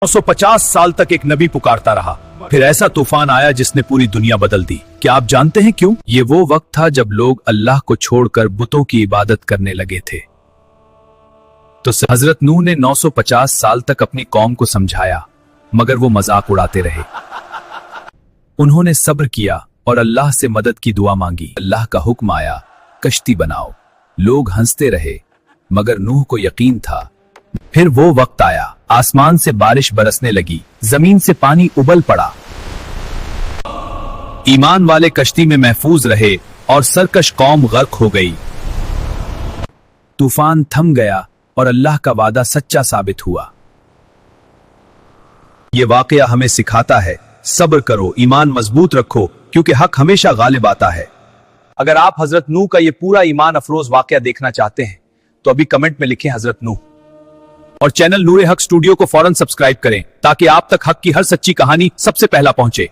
950 साल तक एक नबी पुकारता रहा, फिर ऐसा तूफान आया जिसने पूरी दुनिया बदल दी। क्या आप जानते हैं क्यों? ये वो वक्त था जब लोग अल्लाह को छोड़कर बुतों की इबादत करने लगे थे। तो हजरत नूह ने 950 साल तक अपनी कौम को समझाया, मगर वो मजाक उड़ाते रहे। उन्होंने सब्र किया और अल्लाह से मदद की दुआ मांगी। अल्लाह का हुक्म आया, कश्ती बनाओ। लोग हंसते रहे, मगर नूह को यकीन था। फिर वो वक्त आया, आसमान से बारिश बरसने लगी, जमीन से पानी उबल पड़ा। ईमान वाले कश्ती में महफूज रहे और सरकश कौम गर्क हो गई। तूफान थम गया और अल्लाह का वादा सच्चा साबित हुआ। ये वाकया हमें सिखाता है, सब्र करो, ईमान मजबूत रखो, क्योंकि हक हमेशा गालिब आता है। अगर आप हजरत नूह का ये पूरा ईमान अफरोज वाकया देखना चाहते हैं तो अभी कमेंट में लिखें हजरत नूह, और चैनल नूर हक स्टूडियो को फौरन सब्सक्राइब करें ताकि आप तक हक की हर सच्ची कहानी सबसे पहला पहुंचे।